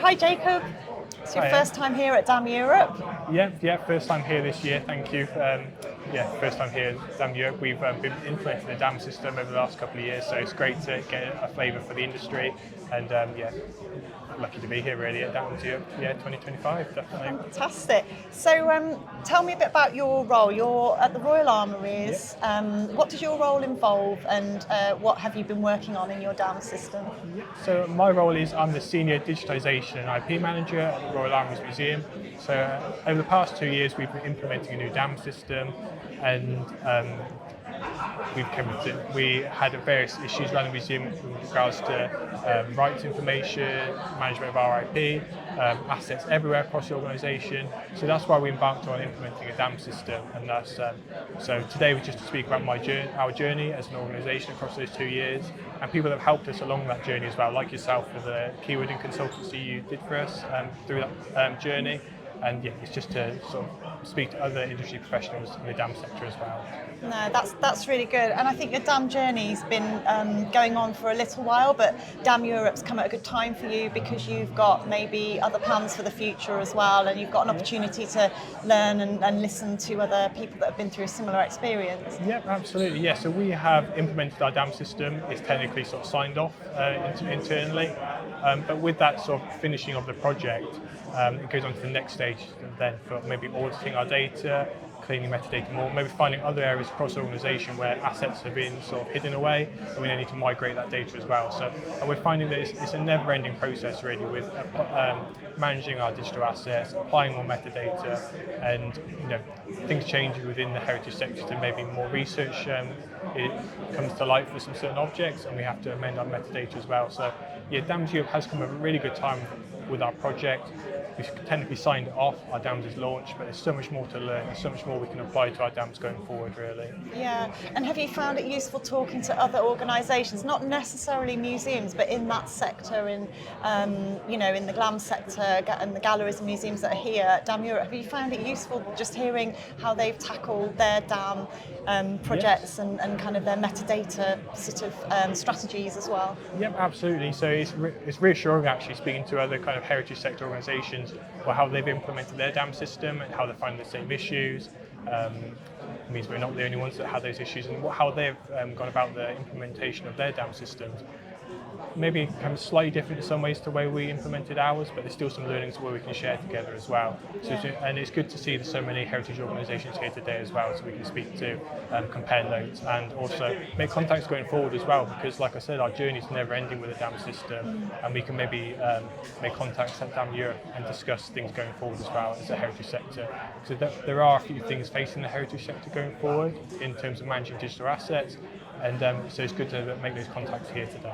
hi Jacob. It's your Hiya. first time here at DAM Europe. Yeah, first time here this year, thank you. First time here at DAM Europe. We've been implementing the DAM system over the last couple of years, so it's great to get a flavour for the industry, and lucky to be here really at DAM Europe, 2025, definitely. Fantastic. So tell me a bit about your role. You're at the Royal Armouries. What does your role involve, and what have you been working on in your DAM system? So my role is I'm the Senior Digitisation and IP Manager at the Royal Armouries Museum. So over the past 2 years we've been implementing a new DAM system, and we had various issues around the museum with regards to rights information, management of our IP, assets everywhere across the organisation. So that's why we embarked on implementing a DAM system, and that's so today we're just to speak about our journey as an organisation across those 2 years, and people that have helped us along that journey as well, like yourself with the keywording consultancy you did for us through that journey. And it's just to sort of speak to other industry professionals in the DAM sector as well. No, that's really good, and I think the DAM journey's been going on for a little while, but DAM Europe's come at a good time for you because you've got maybe other plans for the future as well, and you've got an opportunity to learn and listen to other people that have been through a similar experience. Yeah, absolutely. Yeah, so we have implemented our DAM system. It's technically sort of signed off internally, but with that sort of finishing of the project, it goes on to the next stage then for maybe auditing our data, cleaning metadata more, maybe finding other areas across the organisation where assets have been sort of hidden away, and we then need to migrate that data as well. So we're finding that it's a never-ending process really with managing our digital assets, applying more metadata, and things change within the heritage sector to maybe more research. It comes to light for some certain objects, and we have to amend our metadata as well. So DAM Europe has come at a really good time with our project. We've technically signed it off, our DAMs is launched, but there's so much more to learn, there's so much more we can apply to our DAMs going forward really. Yeah, and have you found it useful talking to other organisations, not necessarily museums, but in that sector, in the GLAM sector and the galleries and museums that are here at DAM Europe? Have you found it useful just hearing how they've tackled their DAM projects and kind of their metadata sort of strategies as well? Yep, absolutely. So it's reassuring actually speaking to other kind of heritage sector organisations or how they've implemented their DAM system and how they're finding the same issues. It means we're not the only ones that have those issues, and how they've gone about the implementation of their DAM systems. Maybe kind of slightly different in some ways to the way we implemented ours, but there's still some learnings where we can share together as well. So, and it's good to see there's so many heritage organisations here today as well, so we can speak to, compare notes, and also make contacts going forward as well, because like I said, our journey is never ending with a DAM system, and we can maybe make contacts at DAM Europe and discuss things going forward as well as a heritage sector. So there are a few things facing the heritage sector going forward in terms of managing digital assets, and so it's good to make those contacts here today.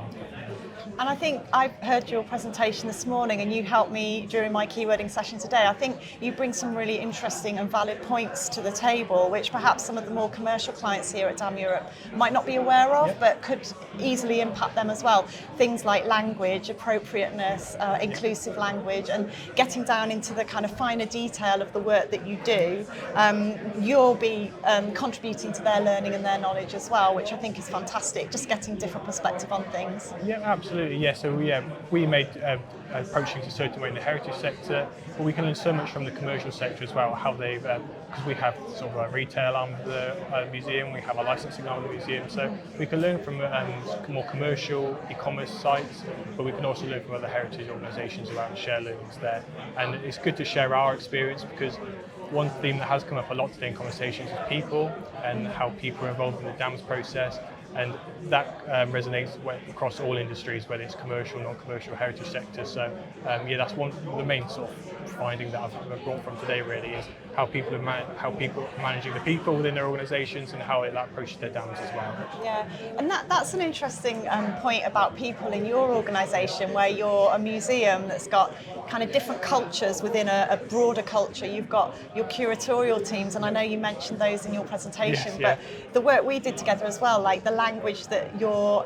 And I think I heard your presentation this morning, and you helped me during my keywording session today. I think you bring some really interesting and valid points to the table, which perhaps some of the more commercial clients here at DAM Europe might not be aware of, but could easily impact them as well. Things like language, appropriateness, inclusive language, and getting down into the kind of finer detail of the work that you do. You'll be contributing to their learning and their knowledge as well, which I think is fantastic, just getting different perspective on things. Yeah, absolutely. Yeah, so we made approaching a certain way in the heritage sector, but we can learn so much from the commercial sector as well, how they've, because we have sort of a retail arm of the museum, we have a licensing arm of the museum, so we can learn from more commercial e-commerce sites, but we can also learn from other heritage organisations around and share learnings there. And it's good to share our experience, because one theme that has come up a lot today in conversations is people and how people are involved in the DAMS process, and that resonates across all industries, whether it's commercial, non-commercial, heritage sector. So that's one of the main sort of finding that I've brought from today really is how people are managing the people within their organisations and how that approaches their DAMs as well. Yeah, and that's an interesting point about people in your organisation, where you're a museum that's got kind of different cultures within a broader culture. You've got your curatorial teams, and I know you mentioned those in your presentation, but the work we did together as well, like the language that your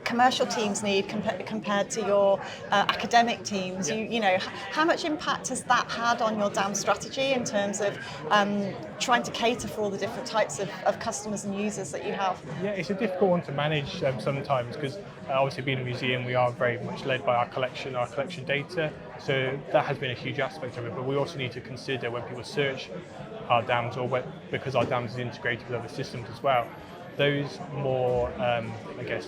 commercial teams need compared to your academic teams. Yeah. You know, how much impact has that had on your DAM strategy in terms of trying to cater for all the different types of customers and users that you have? Yeah, it's a difficult one to manage sometimes because obviously being a museum, we are very much led by our collection data. So that has been a huge aspect of it. But we also need to consider when people search our dams because our dams is integrated with other systems as well. Those more, I guess,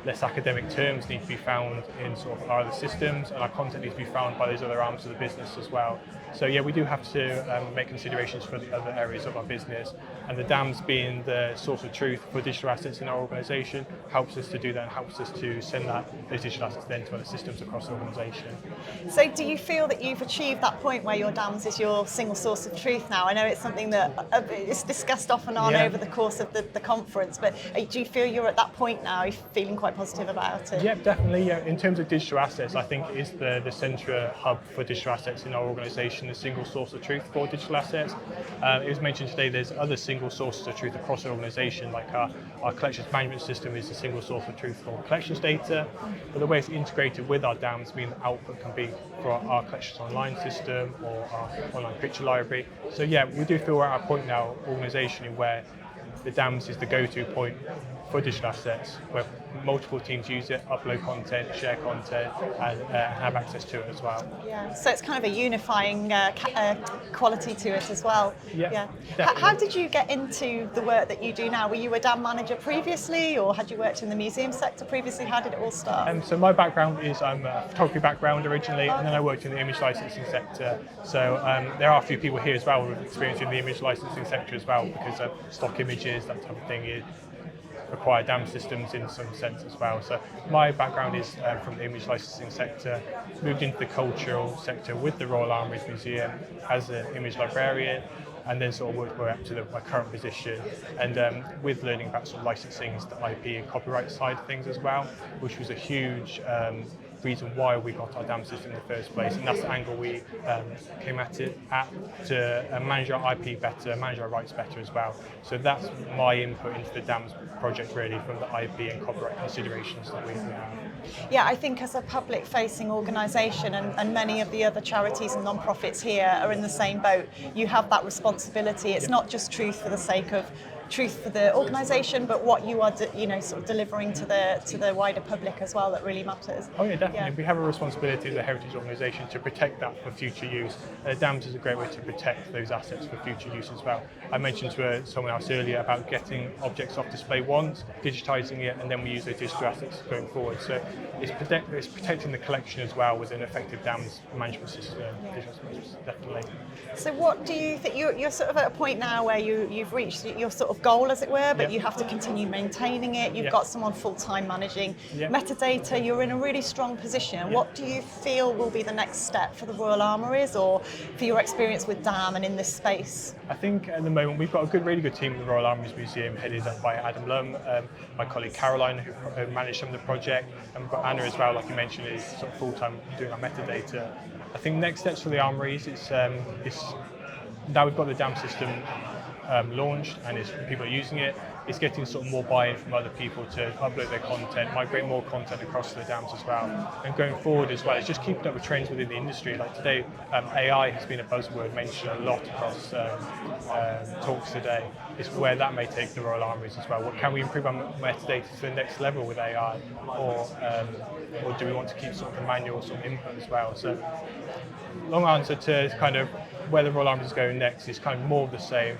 less academic terms need to be found in sort of our other systems, and our content needs to be found by those other arms of the business as well. So yeah, we do have to make considerations for the other areas of our business, and the dams being the source of truth for digital assets in our organisation helps us to do that and helps us to send those digital assets then to other systems across the organisation. So do you feel that you've achieved that point where your dams is your single source of truth now? I know it's something that is discussed off and on over the course of the conference, but do you feel you're at that point now? Are you feeling quite positive about it? Yeah, definitely. Yeah. In terms of digital assets, I think it is the central hub for digital assets in our organisation, the single source of truth for digital assets. It was mentioned today there's other single sources of truth across the organisation, like our collections management system is a single source of truth for collections data, but the way it's integrated with our dams means the output can be for our collections online system or our online picture library. So yeah, we do feel we're at a point now organisationally where the dams is the go-to point for digital assets, where multiple teams use it, upload content, share content, and have access to it as well. Yeah, so it's kind of a unifying quality to it as well. Yeah. How did you get into the work that you do now? Were you a DAM manager previously, or had you worked in the museum sector previously? How did it all start? So my background is I'm a photography background originally, and then I worked in the image licensing sector. So there are a few people here as well with experience in the image licensing sector as well, because of stock images, that type of thing, require DAM systems in some sense as well. So my background is from the image licensing sector, moved into the cultural sector with the Royal Armouries Museum as an image librarian, and then sort of worked my way up to my current position, and with learning about sort of licensing, the IP and copyright side of things as well, which was a huge reason why we got our DAM system in the first place, and that's the angle we came at it to manage our IP better, manage our rights better as well. So that's my input into the DAMS project really, from the IP and copyright considerations that we have. Yeah, I think as a public-facing organisation, and many of the other charities and non-profits here are in the same boat, you have that responsibility. It's not just truth for the sake of truth for the organisation, but what you are, sort of delivering to the wider public as well, that really matters. Oh yeah, definitely. Yeah. We have a responsibility as a heritage organisation to protect that for future use. DAMS is a great way to protect those assets for future use as well. I mentioned to someone else earlier about getting objects off display once, digitising it, and then we use those digital assets going forward. So it's protecting the collection as well with an effective DAMS management system. Definitely. So what do you think? You're sort of at a point now where you've reached your sort of goal, as it were, but you have to continue maintaining it. You've got someone full-time managing metadata. You're in a really strong position. What do you feel will be the next step for the Royal Armouries, or for your experience with DAM and in this space? I think at the moment we've got a really good team at the Royal Armouries Museum, headed up by Adam Lum, my colleague Caroline, who managed some of the project, and Anna as well, like you mentioned, is sort of full-time doing our metadata. I think next steps for the Armouries is now we've got the DAM system launched and people are using it, it's getting sort of more buy-in from other people to upload their content, migrate more content across the dams as well. And going forward as well, it's just keeping up with trends within the industry. Like today, AI has been a buzzword mentioned a lot across talks today. It's where that may take the Royal Armouries as well. What can we improve our metadata to the next level with AI, or do we want to keep sort of the manual sort of input as well? So, long answer to kind of where the Royal Armouries is going next is kind of more of the same.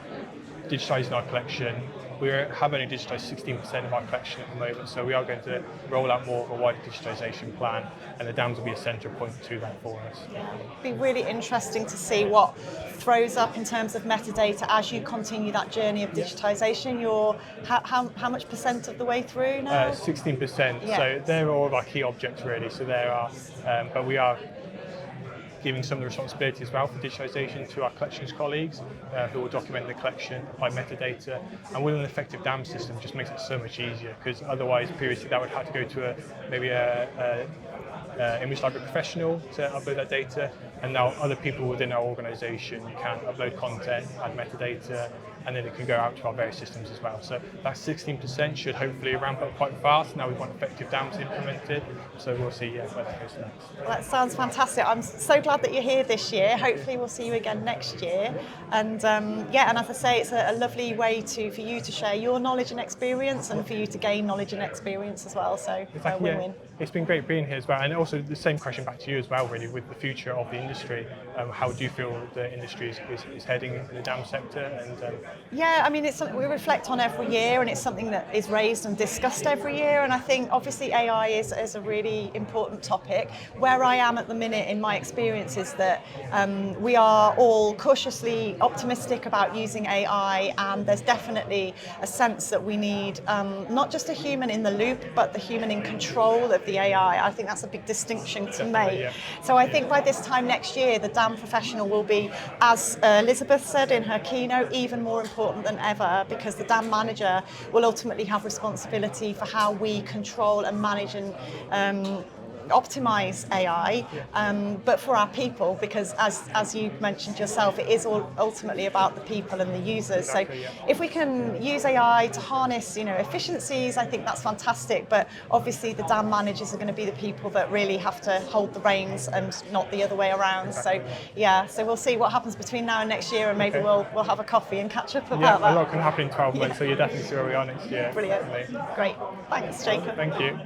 Digitising our collection. We have only digitised 16% of our collection at the moment, so we are going to roll out more of a wider digitisation plan, and the dams will be a central point to that for us. It'll be really interesting to see what throws up in terms of metadata as you continue that journey of digitisation. You're how much percent of the way through now? 16%. Yeah. So they're all of our key objects really. So there are, but we are giving some of the responsibility as well for digitisation to our collections colleagues who will document the collection by metadata, and with an effective DAM system just makes it so much easier, because otherwise previously that would have to go to maybe a image library professional to upload that data, and now other people within our organisation can upload content, add metadata, and then it can go out to our various systems as well. So that 16% should hopefully ramp up quite fast. Now we've got effective dams implemented, so we'll see where that goes next. Well, that sounds fantastic. I'm so glad that you're here this year. Hopefully we'll see you again next year. And and as I say, it's a lovely way for you to share your knowledge and experience, and for you to gain knowledge and experience as well. So win-win. It's been great being here as well, and also the same question back to you as well, really, with the future of the industry. How do you feel the industry is heading in the dam sector? And yeah, I mean, it's something we reflect on every year, and it's something that is raised and discussed every year. And I think obviously AI is a really important topic. Where I am at the minute in my experience is that we are all cautiously optimistic about using AI, and there's definitely a sense that we need not just a human in the loop, but the human in control of the AI. I think that's a big distinction to make. Yeah. So I think by this time next year, the dam professional will be, as Elizabeth said in her keynote, even more important than ever, because the dam manager will ultimately have responsibility for how we control and manage and optimize AI, but for our people, because as you mentioned yourself, it is all ultimately about the people and the users. Exactly, so yeah. if we can use AI to harness efficiencies, I think that's fantastic, but obviously the dam managers are going to be the people that really have to hold the reins and not the other way around. Exactly. So we'll see what happens between now and next year, and maybe we'll have a coffee and catch up about Yeah, that. a lot can happen in 12 months, so you definitely see where we are next year. Brilliant. Definitely. Great. Thanks, Jacob. Thank you.